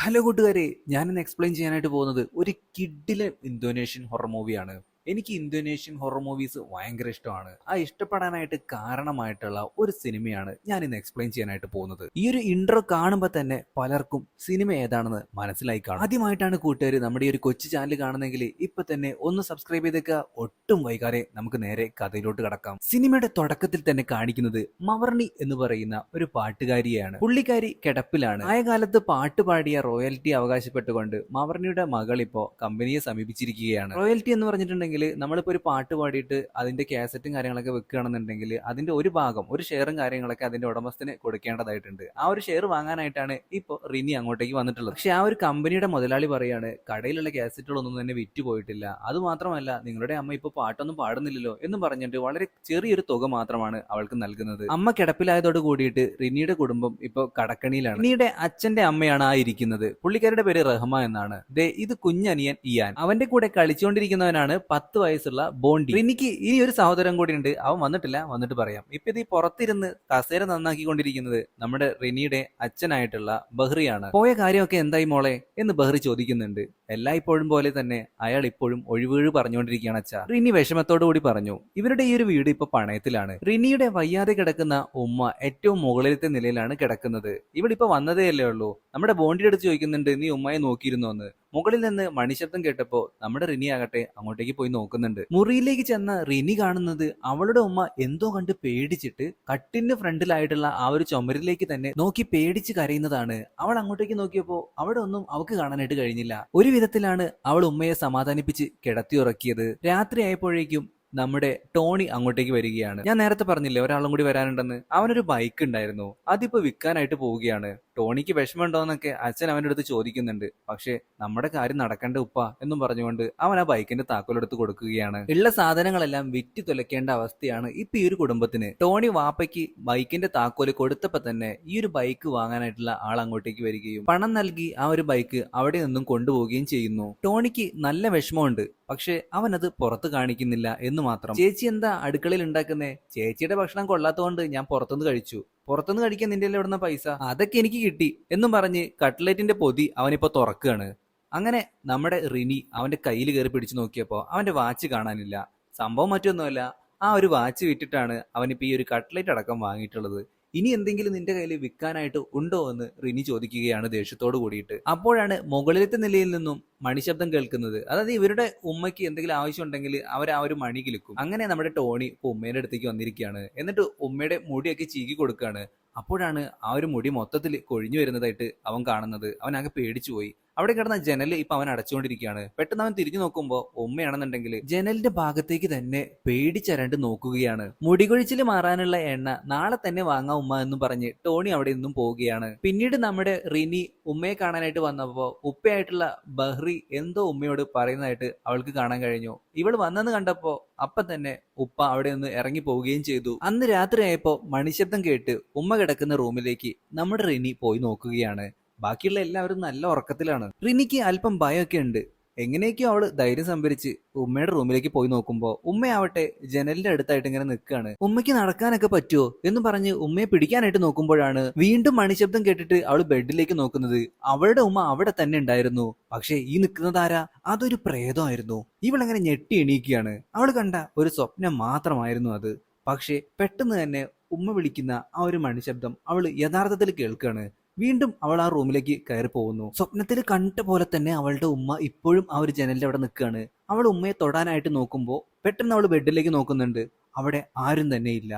Hello കൂട്ടുകാരെ, ഞാനിന്ന് explain ചെയ്യാനായിട്ട് പോകുന്നത് ഒരു കിഡിലെ ഇന്തോനേഷ്യൻ ഹൊറർ മൂവിയാണ്. എനിക്ക് ഇന്തോനേഷ്യൻ ഹൊറർ മൂവീസ് ഭയങ്കര ഇഷ്ടമാണ്. ആ ഇഷ്ടപ്പെടാനായിട്ട് കാരണമായിട്ടുള്ള ഒരു സിനിമയാണ് ഞാൻ ഇന്ന് എക്സ്പ്ലെയിൻ ചെയ്യാനായിട്ട് പോകുന്നത്. ഈ ഒരു ഇൻട്രോ കാണുമ്പോൾ തന്നെ പലർക്കും സിനിമ ഏതാണെന്ന് മനസ്സിലായി കാണും. ആദ്യമായിട്ടാണ് കൂട്ടുകാർ നമ്മുടെ ഈ ഒരു കൊച്ചു ചാനൽ കാണുന്നെങ്കിൽ ഇപ്പൊ തന്നെ ഒന്ന് സബ്സ്ക്രൈബ് ചെയ്തേക്കുക. ഒട്ടും വൈകാതെ നമുക്ക് നേരെ കഥയിലോട്ട് കടക്കാം. സിനിമയുടെ തുടക്കത്തിൽ തന്നെ കാണിക്കുന്നത് മവർണി എന്ന് പറയുന്ന ഒരു പാട്ടുകാരിയാണ്. പുള്ളിക്കാരി കിടപ്പിലാണ്. ആയ കാലത്ത് പാട്ട് പാടിയ റോയൽറ്റി അവകാശപ്പെട്ടുകൊണ്ട് മവർണിയുടെ മകൾ ഇപ്പോ കമ്പനിയെ സമീപിച്ചിരിക്കുകയാണ്. റോയൽറ്റി എന്ന് പറഞ്ഞിട്ടുണ്ടെങ്കിൽ നമ്മളിപ്പോ ഒരു പാട്ട് പാടിയിട്ട് അതിന്റെ കാസറ്റും കാര്യങ്ങളൊക്കെ വെക്കുകയാണെന്നുണ്ടെങ്കിൽ അതിന്റെ ഒരു ഭാഗം, ഒരു ഷെയറും കാര്യങ്ങളൊക്കെ അതിന്റെ ഉടമസ്ഥന് കൊടുക്കേണ്ടതായിട്ടുണ്ട്. ആ ഒരു ഷെയർ വാങ്ങാനായിട്ടാണ് ഇപ്പൊ റിനി അങ്ങോട്ടേക്ക് വന്നിട്ടുള്ളത്. പക്ഷെ ആ ഒരു കമ്പനിയുടെ മുതലാളി പറയാണ്, കടയിലുള്ള കാസറ്റുകളൊന്നും തന്നെ വിറ്റ് പോയിട്ടില്ല, അത് മാത്രമല്ല നിങ്ങളുടെ അമ്മ ഇപ്പൊ പാട്ടൊന്നും പാടുന്നില്ലല്ലോ എന്നും പറഞ്ഞിട്ട് വളരെ ചെറിയൊരു തുക മാത്രമാണ് അവൾക്ക് നൽകുന്നത്. അമ്മ കിടപ്പിലായതോട് കൂടിയിട്ട് റിനിയുടെ കുടുംബം ഇപ്പൊ കടക്കണിയിലാണ്. റിനിയുടെ അച്ഛന്റെ അമ്മയാണ് ആ ഇരിക്കുന്നത്. പുള്ളിക്കാരുടെ പേര് റഹ്മ എന്നാണ്. ഇത് കുഞ്ഞനിയൻ ഇയാൻ. അവന്റെ കൂടെ കളിച്ചുകൊണ്ടിരിക്കുന്നവനാണ് 10 വയസ്സുള്ള ബോണ്ടി. റിനിക്ക് ഇനി ഒരു സഹോദരൻ കൂടി ഉണ്ട്. അവൻ വന്നിട്ടില്ല, വന്നിട്ട് പറയാം. ഇപ്പൊ ഇത് പുറത്തിരുന്ന് കസേര നന്നാക്കിക്കൊണ്ടിരിക്കുന്നത് നമ്മുടെ റിനിയുടെ അച്ഛനായിട്ടുള്ള ബഹ്റിയാണ്. പോയ കാര്യമൊക്കെ എന്തായി മോളെ എന്ന് ബഹ്റി ചോദിക്കുന്നുണ്ട്. എല്ലായ്പ്പോഴും പോലെ തന്നെ അയാൾ ഇപ്പോഴും ഒഴിവുകേഴ് പറഞ്ഞുകൊണ്ടിരിക്കുകയാണ് അച്ഛാ. റിനി വിഷമത്തോടു കൂടി പറഞ്ഞു. ഇവരുടെ ഈ ഒരു വീട് ഇപ്പൊ പണയത്തിലാണ്. റിനിയുടെ വയ്യാതെ കിടക്കുന്ന ഉമ്മ ഏറ്റവും മുകളിലത്തെ നിലയിലാണ് കിടക്കുന്നത്. ഇവളിപ്പോ വന്നതേ ഉള്ളൂ. നമ്മുടെ ബോണ്ടിയുടെ അടുത്ത് ചോദിക്കുന്നുണ്ട്, നീ ഉമ്മയെ നോക്കിയിരുന്നോ എന്ന്. മുകളിൽ നിന്ന് മണിശബ്ദം കേട്ടപ്പോ നമ്മുടെ റിനി ആകട്ടെ അങ്ങോട്ടേക്ക് പോയി നോക്കുന്നുണ്ട്. മുറിയിലേക്ക് ചെന്ന റിനി കാണുന്നത് അവളുടെ ഉമ്മ എന്തോ കണ്ട് പേടിച്ചിട്ട് കട്ടിന് ഫ്രണ്ടിലായിട്ടുള്ള ആ ഒരു ചുമരിലേക്ക് തന്നെ നോക്കി പേടിച്ച് കരയുന്നതാണ്. അവൾ അങ്ങോട്ടേക്ക് നോക്കിയപ്പോ അവിടെ ഒന്നും അവൾക്ക് കാണാനായിട്ട് കഴിഞ്ഞില്ല. ഒരു വിധത്തിലാണ് അവൾ ഉമ്മയെ സമാധാനിപ്പിച്ച് കിടത്തി ഉറക്കിയത്. രാത്രി ആയപ്പോഴേക്കും നമ്മുടെ ടോണി അങ്ങോട്ടേക്ക് വരികയാണ്. ഞാൻ നേരത്തെ പറഞ്ഞില്ലേ ഒരാളും കൂടി വരാനുണ്ടെന്ന്. അവനൊരു ബൈക്ക് ഉണ്ടായിരുന്നു, അതിപ്പോ വിൽക്കാനായിട്ട് പോവുകയാണ്. ടോണിക്ക് വിഷമമുണ്ടോന്നൊക്കെ അച്ഛൻ അവന്റെ അടുത്ത് ചോദിക്കുന്നുണ്ട്. പക്ഷെ നമ്മുടെ കാര്യം നടക്കേണ്ട ഉപ്പ എന്നും പറഞ്ഞുകൊണ്ട് അവൻ ആ ബൈക്കിന്റെ താക്കോലെടുത്ത് കൊടുക്കുകയാണ്. ഉള്ള സാധനങ്ങളെല്ലാം വിറ്റ് തുലയ്ക്കേണ്ട അവസ്ഥയാണ് ഇപ്പൊ ഈ ഒരു കുടുംബത്തിന്. ടോണി വാപ്പയ്ക്ക് ബൈക്കിന്റെ താക്കോല് കൊടുത്തപ്പോ തന്നെ ഈ ഒരു ബൈക്ക് വാങ്ങാനായിട്ടുള്ള ആൾ അങ്ങോട്ടേക്ക് വരികയും പണം നൽകി ആ ഒരു ബൈക്ക് അവിടെ നിന്നും കൊണ്ടുപോവുകയും ചെയ്യുന്നു. ടോണിക്ക് നല്ല വിഷമമുണ്ട്, പക്ഷെ അവനത് പുറത്ത് കാണിക്കുന്നില്ല എന്ന് മാത്രം. ചേച്ചി എന്താ അടുക്കളയിൽ ഉണ്ടാക്കുന്നേ? ചേച്ചിയുടെ ഭക്ഷണം കൊള്ളാത്തതുകൊണ്ട് ഞാൻ പുറത്തുനിന്ന് കഴിച്ചു. പുറത്തുനിന്ന് കഴിക്കാൻ നിന്റെ എവിടുന്ന പൈസ? അതൊക്കെ എനിക്ക് കിട്ടി എന്നും പറഞ്ഞ് കട്ട്ലറ്റിന്റെ പൊതി അവനിപ്പോ തുറക്കുകയാണ്. അങ്ങനെ നമ്മുടെ റിനി അവന്റെ കയ്യിൽ കയറി പിടിച്ചു നോക്കിയപ്പോ അവന്റെ വാച്ച് കാണാനില്ല. സംഭവം മറ്റൊന്നുമല്ല, ആ ഒരു വാച്ച് വിറ്റിട്ടാണ് അവനിപ്പോ ഈ ഒരു കട്ട്ലറ്റ് അടക്കം വാങ്ങിയിട്ടുള്ളത്. ഇനി എന്തെങ്കിലും നിന്റെ കയ്യിൽ വിൽക്കാനായിട്ട് ഉണ്ടോ എന്ന് റിനി ചോദിക്കുകയാണ് ദേഷ്യത്തോട് കൂടിയിട്ട്. അപ്പോഴാണ് മുകളിലത്തെ നിലയിൽ നിന്നും മണിശബ്ദം കേൾക്കുന്നത്. അതായത് ഇവരുടെ ഉമ്മയ്ക്ക് എന്തെങ്കിലും ആവശ്യം ഉണ്ടെങ്കിൽ അവർ ആ ഒരു മണി കിളിക്കും. അങ്ങനെ നമ്മുടെ ടോണി ഇപ്പൊ ഉമ്മയുടെ അടുത്തേക്ക് വന്നിരിക്കുകയാണ്. എന്നിട്ട് ഉമ്മയുടെ മുടിയൊക്കെ ചീകി കൊടുക്കുകയാണ്. അപ്പോഴാണ് ആ ഒരു മുടി മൊത്തത്തിൽ കൊഴിഞ്ഞു വരുന്നതായിട്ട് അവൻ കാണുന്നത്. അവൻ ആകെ പേടിച്ചു പോയി. അവിടെ കിടന്ന ജനല് ഇപ്പൊ അവൻ അടച്ചുകൊണ്ടിരിക്കുകയാണ്. പെട്ടെന്ന് അവൻ തിരിഞ്ഞു നോക്കുമ്പോ ഉമ്മയാണെന്നുണ്ടെങ്കിൽ ജനലിന്റെ ഭാഗത്തേക്ക് തന്നെ പേടിച്ചരണ്ട് നോക്കുകയാണ്. മുടികൊഴിച്ചിൽ മാറാനുള്ള എണ്ണ നാളെ തന്നെ വാങ്ങാം ഉമ്മ എന്നും പറഞ്ഞ് ടോണി അവിടെ നിന്നും പോവുകയാണ്. പിന്നീട് നമ്മുടെ റിനി ഉമ്മയെ കാണാനായിട്ട് വന്നപ്പോ ഉപ്പയായിട്ടുള്ള ബഹ്റി എന്തോ ഉമ്മയോട് പറയുന്നതായിട്ട് അവൾക്ക് കാണാൻ കഴിഞ്ഞു. ഇവൾ വന്നെന്ന് കണ്ടപ്പോ അപ്പൊ തന്നെ ഉപ്പ അവിടെ നിന്ന് ഇറങ്ങി പോവുകയും ചെയ്തു. അന്ന് രാത്രിയായപ്പോ മണിശബ്ദം കേട്ട് ഉമ്മ കിടക്കുന്ന റൂമിലേക്ക് നമ്മുടെ റിനി പോയി നോക്കുകയാണ്. ബാക്കിയുള്ള എല്ലാവരും നല്ല ഉറക്കത്തിലാണ്. റിനിക്ക് അല്പം ഭയമൊക്കെ ഉണ്ട്. എങ്ങനെയൊക്കെയോ അവള് ധൈര്യം സംഭരിച്ച് ഉമ്മയുടെ റൂമിലേക്ക് പോയി നോക്കുമ്പോ ഉമ്മയാവട്ടെ ജനലിന്റെ അടുത്തായിട്ട് ഇങ്ങനെ നിൽക്കുകയാണ്. ഉമ്മയ്ക്ക് നടക്കാനൊക്കെ പറ്റുമോ എന്ന് പറഞ്ഞ് ഉമ്മയെ പിടിക്കാനായിട്ട് നോക്കുമ്പോഴാണ് വീണ്ടും മണിശബ്ദം കേട്ടിട്ട് അവള് ബെഡിലേക്ക് നോക്കുന്നത്. അവളുടെ ഉമ്മ അവിടെ തന്നെ ഉണ്ടായിരുന്നു. പക്ഷെ ഈ നിൽക്കുന്നത് ആരാ? അതൊരു പ്രേതമായിരുന്നു. ഇവളങ്ങനെ ഞെട്ടി എണീക്കുകയാണ്. അവള് കണ്ട ഒരു സ്വപ്നം മാത്രമായിരുന്നു അത്. പക്ഷെ പെട്ടെന്ന് തന്നെ ഉമ്മ വിളിക്കുന്ന ആ ഒരു മണിശബ്ദം അവള് യഥാർത്ഥത്തിൽ കേൾക്കുകയാണ്. വീണ്ടും അവൾ ആ റൂമിലേക്ക് കയറി പോകുന്നു. സ്വപ്നത്തിൽ കണ്ട പോലെ തന്നെ അവളുടെ ഉമ്മ ഇപ്പോഴും ആ ഒരു ജനലിന്റെ അവിടെ നിൽക്കുകയാണ്. അവൾ ഉമ്മയെ തൊടാനായിട്ട് നോക്കുമ്പോൾ പെട്ടെന്ന് അവൾ ബെഡിലേക്ക് നോക്കുന്നുണ്ട്. അവിടെ ആരും തന്നെ ഇല്ല.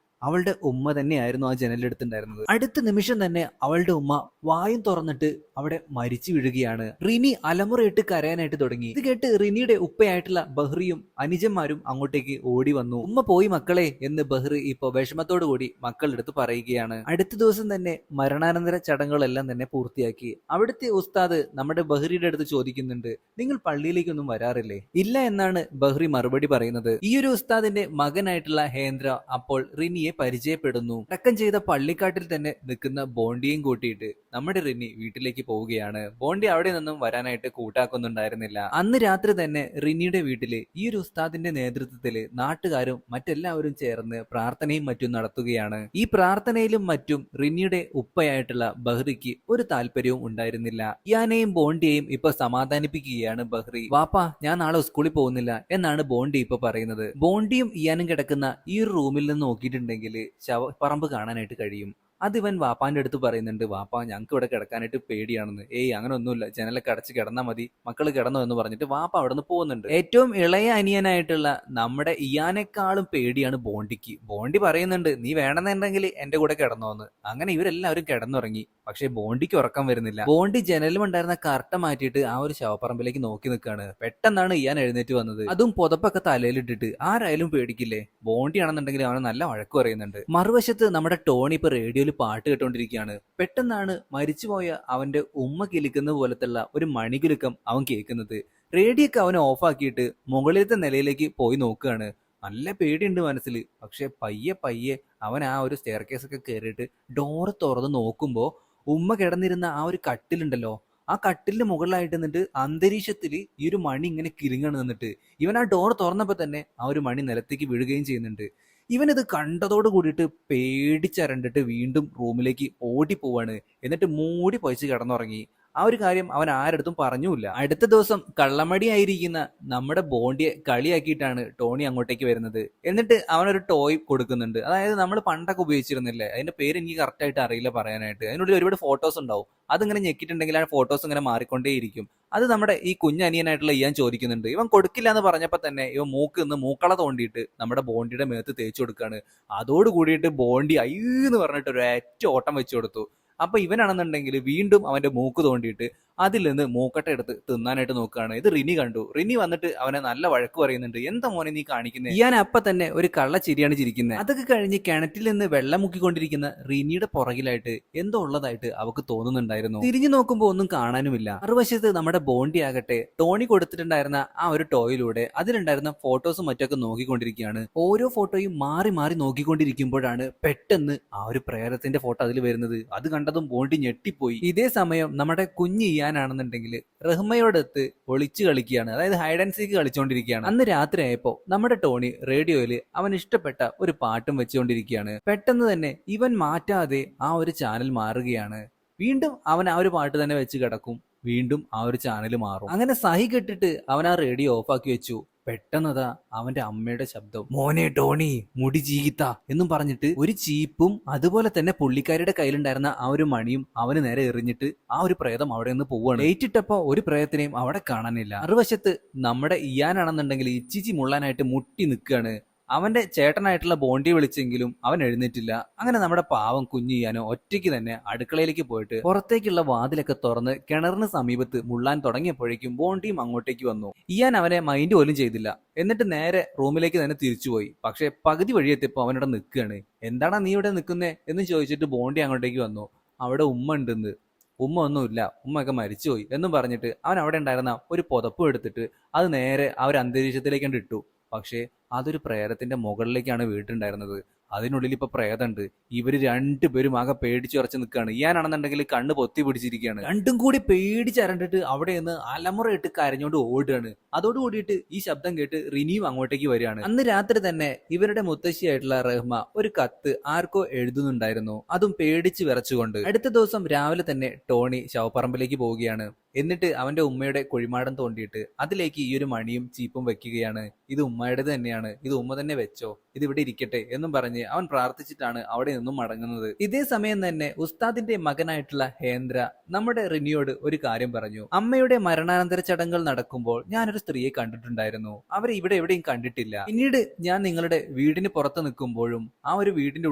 അവളുടെ ഉമ്മ തന്നെയായിരുന്നു ആ ജനലെടുത്തുണ്ടായിരുന്നത്. അടുത്ത നിമിഷം തന്നെ അവളുടെ ഉമ്മ വായും തുറന്നിട്ട് അവിടെ മരിച്ചു വീഴുകയാണ്. റിനി അലമുറയിട്ട് കരയാനായിട്ട് തുടങ്ങി. ഇത് കേട്ട് റിനിയുടെ ഉപ്പയായിട്ടുള്ള ബഹ്റിയും അനുജന്മാരും അങ്ങോട്ടേക്ക് ഓടി വന്നു. ഉമ്മ പോയി മക്കളെ എന്ന് ബഹ്റി ഇപ്പൊ വിഷമത്തോടു കൂടി മക്കളുടെ അടുത്ത് പറയുകയാണ്. അടുത്ത ദിവസം തന്നെ മരണാനന്തര ചടങ്ങുകളെല്ലാം തന്നെ പൂർത്തിയാക്കി. അവിടുത്തെ ഉസ്താദ് നമ്മുടെ ബഹ്റിയുടെ അടുത്ത് ചോദിക്കുന്നുണ്ട്, നിങ്ങൾ പള്ളിയിലേക്കൊന്നും വരാറില്ലേ? ഇല്ല എന്നാണ് ബഹ്റി മറുപടി പറയുന്നത്. ഈ ഒരു ഉസ്താദിന്റെ മകനായിട്ടുള്ള ഹേന്ദ്ര അപ്പോൾ റിനിയെ റിനിയെ പരിചയപ്പെടുന്നു. അടക്കം ചെയ്ത പള്ളിക്കാട്ടിൽ തന്നെ നിൽക്കുന്ന ബോണ്ടിയും കൂട്ടിയിട്ട് നമ്മുടെ റിനി വീട്ടിലേക്ക് പോവുകയാണ്. ബോണ്ടി അവിടെ നിന്നും വരാനായിട്ട് കൂട്ടാക്കുന്നുണ്ടായിരുന്നില്ല. അന്ന് രാത്രി തന്നെ റിനിയുടെ വീട്ടില് ഈ ഒരു ഉസ്താദിന്റെ നേതൃത്വത്തില് നാട്ടുകാരും മറ്റെല്ലാവരും ചേർന്ന് പ്രാർത്ഥനയും മറ്റും നടത്തുകയാണ്. ഈ പ്രാർത്ഥനയിലും മറ്റും റിനിയുടെ ഉപ്പയായിട്ടുള്ള ബഹ്റിക്ക് ഒരു താല്പര്യവും ഉണ്ടായിരുന്നില്ല. ഇയാനെയും ബോണ്ടിയെയും ഇപ്പൊ സമാധാനിപ്പിക്കുകയാണ് ബഹ്റി. വാപ്പാ, ഞാൻ നാളെ സ്കൂളിൽ പോകുന്നില്ല എന്നാണ് ബോണ്ടി ഇപ്പൊ പറയുന്നത്. ബോണ്ടിയും ഇയാനും കിടക്കുന്ന ഈ ഒരു റൂമിൽ നിന്ന് നോക്കിയിട്ടുണ്ടെങ്കിൽ ശവപ്പറമ്പ് കാണാനായിട്ട് കഴിയും. അത് ഇവൻ വാപ്പാന്റെ അടുത്ത് പറയുന്നുണ്ട്, വാപ്പാ ഞങ്ങൾക്ക് ഇവിടെ കിടക്കാനായിട്ട് പേടിയാണെന്ന്. ഏയ് അങ്ങനെ ഒന്നുമില്ല, ജനലൊക്കെ അടച്ച് കിടന്നാൽ മതി, മക്കള് കിടന്നോ എന്ന് പറഞ്ഞിട്ട് വാപ്പ അവിടെ നിന്ന് പോകുന്നുണ്ട്. ഏറ്റവും ഇളയ അനിയനായിട്ടുള്ള നമ്മുടെ ഇയാനേക്കാളും പേടിയാണ് ബോണ്ടിക്ക്. ബോണ്ടി പറയുന്നുണ്ട്, നീ വേണമെന്നുണ്ടെങ്കിൽ എന്റെ കൂടെ കിടന്നോന്ന്. അങ്ങനെ ഇവരെല്ലാവരും കിടന്നുറങ്ങി. പക്ഷെ ബോണ്ടിക്ക് ഉറക്കം വരുന്നില്ല. ബോണ്ടി ജനലും ഉണ്ടായിരുന്ന കർട്ടൻ മാറ്റിയിട്ട് ആ ഒരു ശവപ്പറമ്പിലേക്ക് നോക്കി നിൽക്കുകയാണ്. പെട്ടെന്നാണ് ഇയാൻ എഴുന്നേറ്റ് വന്നത്. അതും പുതപ്പൊക്കെ തലയിലിട്ടിട്ട്. ആരായാലും പേടിക്കില്ലേ? ബോണ്ടി ആണെന്നുണ്ടെങ്കിൽ അവന് നല്ല വഴക്ക് പറയുന്നുണ്ട്. മറുവശത്ത് നമ്മുടെ ടോണി ഇപ്പൊ റേഡിയോയിൽ പാട്ട് കേട്ടോണ്ടിരിക്കുകയാണ്. പെട്ടെന്നാണ് മരിച്ചുപോയ അവന്റെ ഉമ്മ കിലുക്കുന്ന പോലത്തുള്ള ഒരു മണികുലുക്കം അവൻ കേൾക്കുന്നത്. റേഡിയോ ഒക്കെ അവനെ ഓഫാക്കിയിട്ട് മുകളിലത്തെ നിലയിലേക്ക് പോയി നോക്കുകയാണ്. നല്ല പേടിയുണ്ട് മനസ്സിൽ. പക്ഷെ പയ്യെ പയ്യെ അവൻ ആ ഒരു സ്റ്റെയർ കേസ് ഒക്കെ കയറിയിട്ട് ഡോറ് തുറന്ന് നോക്കുമ്പോ ഉമ്മ കിടന്നിരുന്ന ആ ഒരു കട്ടിലുണ്ടല്ലോ, ആ കട്ടിലിന് മുകളിലായിട്ട് നിന്നിട്ട് അന്തരീക്ഷത്തില് ഈ ഒരു മണി ഇങ്ങനെ കിലുങ്ങണ് നിന്നിട്ട്. ഇവൻ ആ ഡോർ തുറന്നപ്പോ തന്നെ ആ ഒരു മണി നിലത്തേക്ക് വീഴുകയും ചെയ്യുന്നുണ്ട്. ഇവനിത് കണ്ടതോട് കൂടിയിട്ട് പേടിച്ചരണ്ടിട്ട് വീണ്ടും റൂമിലേക്ക് ഓടിപ്പോവാണ്. എന്നിട്ട് മൂടി പൊയ്ച്ച് കിടന്നുറങ്ങി. ആ ഒരു കാര്യം അവൻ ആരടുത്തും പറഞ്ഞുമില്ല. അടുത്ത ദിവസം കള്ളമടിയായിരിക്കുന്ന നമ്മുടെ ബോണ്ടിയെ കളിയാക്കിയിട്ടാണ് ടോണി അങ്ങോട്ടേക്ക് വരുന്നത്. എന്നിട്ട് അവനൊരു ടോയ് കൊടുക്കുന്നുണ്ട്. അതായത് നമ്മൾ പണ്ടൊക്കെ ഉപയോഗിച്ചിരുന്നില്ലേ, അതിന്റെ പേര് എനിക്ക് കറക്റ്റ് ആയിട്ട് അറിയില്ല പറയാനായിട്ട്. അതിനുള്ളിൽ ഒരുപാട് ഫോട്ടോസ് ഉണ്ടാവും. അതിങ്ങനെ ഞെക്കിയിട്ടുണ്ടെങ്കിൽ ആ ഫോട്ടോസ് ഇങ്ങനെ മാറിക്കൊണ്ടേയിരിക്കും. അത് നമ്മുടെ ഈ കുഞ്ഞനിയനായിട്ടുള്ള ഇയാൻ ചോദിക്കുന്നുണ്ട്. ഇവൻ കൊടുക്കില്ല എന്ന് പറഞ്ഞപ്പോ തന്നെ ഇവൻ മൂക്ക് നിന്ന് മൂക്കള തോണ്ടിയിട്ട് നമ്മുടെ ബോണ്ടിയുടെ മേത്ത് തേച്ചു കൊടുക്കുകയാണ്. അതോട് കൂടിയിട്ട് ബോണ്ടി അയ്യെന്ന് പറഞ്ഞിട്ട് ഒരു ഒറ്റ ഓട്ടം വെച്ചു കൊടുത്തു. അപ്പൊ ഇവനാണെന്നുണ്ടെങ്കിൽ വീണ്ടും അവന്റെ മൂക്ക് തോണ്ടിയിട്ട് അതിൽ നിന്ന് മൂക്കട്ട എടുത്ത് തിന്നാനായിട്ട് നോക്കുകയാണ്. ഇത് റിനി കണ്ടു. റിനി വന്നിട്ട് അവനെ നല്ല വഴക്ക് പറയുന്നുണ്ട്. എന്താ മോനെ നീ കാണിക്കുന്നത്? ഞാൻ അപ്പൊ തന്നെ ഒരു കള്ളച്ചിരിയാണ് ചിരിക്കുന്നത്. അതൊക്കെ കഴിഞ്ഞ് കിണറ്റിൽ നിന്ന് വെള്ളം മുക്കിക്കൊണ്ടിരിക്കുന്ന റിനിയുടെ പുറകിലായിട്ട് എന്തോ ഉള്ളതായിട്ട് അവക്ക് തോന്നുന്നുണ്ടായിരുന്നു. തിരിഞ്ഞു നോക്കുമ്പോ ഒന്നും കാണാനുമില്ല. മറുവശത്ത് നമ്മുടെ ബോണ്ടി ആകട്ടെ ടോണി കൊടുത്തിട്ടുണ്ടായിരുന്ന ആ ഒരു ടോയിലൂടെ അതിലുണ്ടായിരുന്ന ഫോട്ടോസും മറ്റൊക്കെ നോക്കിക്കൊണ്ടിരിക്കുകയാണ്. ഓരോ ഫോട്ടോയും മാറി മാറി നോക്കിക്കൊണ്ടിരിക്കുമ്പോഴാണ് പെട്ടെന്ന് ആ ഒരു പ്രേതത്തിന്റെ ഫോട്ടോ അതിൽ വരുന്നത്. അത് കണ്ടതും ബോണ്ടി ഞെട്ടിപ്പോയി. ഇതേ സമയം നമ്മുടെ കുഞ്ഞ് ാണെന്നുണ്ടെങ്കിൽ റഹ്മയോടൊത്ത് ഒളിച്ചു കളിക്കുകയാണ്. അതായത് ഹൈഡ് ആൻഡ് സീക്ക് കളിച്ചുകൊണ്ടിരിക്കുകയാണ്. അന്ന് രാത്രി ആയപ്പോ നമ്മുടെ ടോണി റേഡിയോയില് അവൻ ഇഷ്ടപ്പെട്ട ഒരു പാട്ടും വെച്ചുകൊണ്ടിരിക്കുകയാണ്. പെട്ടെന്ന് തന്നെ ഇവൻ മാറ്റാതെ ആ ഒരു ചാനൽ മാറുകയാണ്. വീണ്ടും അവൻ ആ ഒരു പാട്ട് തന്നെ വെച്ച് കിടക്കും. വീണ്ടും ആ ഒരു ചാനൽ മാറും. അങ്ങനെ സഹി കെട്ടിട്ട് അവൻ ആ റേഡിയോ ഓഫാക്കി വെച്ചു. പെട്ടെന്നതാ അവന്റെ അമ്മയുടെ ശബ്ദം, മോനെ ടോണി മുടി ചീകിത്ത എന്നും പറഞ്ഞിട്ട് ഒരു ചീപ്പും അതുപോലെ തന്നെ പുള്ളിക്കാരിയുടെ കയ്യിലുണ്ടായിരുന്ന ആ ഒരു മണിയും അവന് നേരെ എറിഞ്ഞിട്ട് ആ ഒരു പ്രേതം അവിടെ നിന്ന് പോവുകയാണ്. ഏറ്റിട്ടപ്പോ ഒരു പ്രേതത്തിനെയും അവിടെ കാണാനില്ല. മറുവശത്ത് നമ്മുടെ ഇയാനാണെന്നുണ്ടെങ്കിൽ ഇച്ചിച്ചി മുള്ളാനായിട്ട് മുട്ടി നിൽക്കുകയാണ്. അവന്റെ ചേട്ടനായിട്ടുള്ള ബോണ്ടി വിളിച്ചെങ്കിലും അവൻ എഴുന്നേറ്റില്ല. അങ്ങനെ നമ്മുടെ പാവം കുഞ്ഞിയാനോ ഒറ്റയ്ക്ക് തന്നെ അടുക്കളയിലേക്ക് പോയിട്ട് പുറത്തേക്കുള്ള വാതിലൊക്കെ തുറന്ന് കിണറിന് സമീപത്ത് മുള്ളാൻ തുടങ്ങിയപ്പോഴേക്കും ബോണ്ടിയും അങ്ങോട്ടേക്ക് വന്നു. ഇയാൻ അവനെ മൈൻഡ് പോലും ചെയ്തില്ല. എന്നിട്ട് നേരെ റൂമിലേക്ക് തന്നെ തിരിച്ചുപോയി. പക്ഷെ പകുതി വഴിയെത്തിയപ്പോ അവനോട് നിൽക്കുകയാണ്. എന്താടാ നീ ഇവിടെ നിൽക്കുന്നേ എന്ന് ചോദിച്ചിട്ട് ബോണ്ടി അങ്ങോട്ടേക്ക് വന്നു. അവിടെ ഉമ്മ ഉണ്ടെന്ന്. ഉമ്മ ഒന്നുമില്ല, ഉമ്മയൊക്കെ മരിച്ചുപോയി എന്നും പറഞ്ഞിട്ട് അവൻ അവിടെ ഉണ്ടായിരുന്ന ഒരു പുതപ്പ് എടുത്തിട്ട് അത് നേരെ ആ ഒരു അന്തരീക്ഷത്തിലേക്ക് ഇട്ടു. പക്ഷേ അതൊരു പ്രേതത്തിന്റെ മുകളിലേക്കാണ് വീട്ടുണ്ടായിരുന്നത്. അതിനുള്ളിൽ ഇപ്പൊ പ്രേതമുണ്ട്. ഇവര് രണ്ടുപേരും ആകെ പേടിച്ചുറച്ച് നിൽക്കുകയാണ്. ഇയാനാണെന്നുണ്ടെങ്കിൽ കണ്ണ് പൊത്തി പിടിച്ചിരിക്കുകയാണ്. രണ്ടും കൂടി പേടിച്ചരണ്ടിട്ട് അവിടെ നിന്ന് അലമുറയിട്ട് കരഞ്ഞോണ്ട് ഓടുകയാണ്. അതോടുകൂടിയിട്ട് ഈ ശബ്ദം കേട്ട് റിനിയും അങ്ങോട്ടേക്ക് വരികയാണ്. അന്ന് രാത്രി തന്നെ ഇവരുടെ മുത്തശ്ശിയായിട്ടുള്ള റഹ്മ ഒരു കത്ത് ആർക്കോ എഴുതുന്നുണ്ടായിരുന്നു. അതും പേടിച്ച് വിറച്ചുകൊണ്ട്. അടുത്ത ദിവസം രാവിലെ തന്നെ ടോണി ശവപ്പറമ്പിലേക്ക് പോവുകയാണ്. എന്നിട്ട് അവന്റെ ഉമ്മയുടെ കുഴിമാടം തോണ്ടിയിട്ട് അതിലേക്ക് ഈ ഒരു മണിയും ചീപ്പും വെക്കുകയാണ്. ഇത് ഉമ്മയുടേത് തന്നെയാണ്, ഇത് ഉമ്മ തന്നെ വെച്ചോ, ഇത് ഇവിടെ ഇരിക്കട്ടെ എന്നും പറഞ്ഞ് അവൻ പ്രാർത്ഥിച്ചിട്ടാണ് അവിടെ നിന്നും മടങ്ങുന്നത്. ഇതേ സമയം തന്നെ ഉസ്താദിന്റെ മകനായിട്ടുള്ള ഹേന്ദ്ര നമ്മുടെ റിനിയോട് ഒരു കാര്യം പറഞ്ഞു. അമ്മയുടെ മരണാനന്തര ചടങ്ങുകൾ നടക്കുമ്പോൾ ഞാനൊരു സ്ത്രീയെ കണ്ടിട്ടുണ്ടായിരുന്നു. അവരെ ഇവിടെ എവിടെയും കണ്ടിട്ടില്ല. പിന്നീട് ഞാൻ നിങ്ങളുടെ വീടിന് പുറത്ത് നിൽക്കുമ്പോഴും ആ ഒരു വീടിന്റെ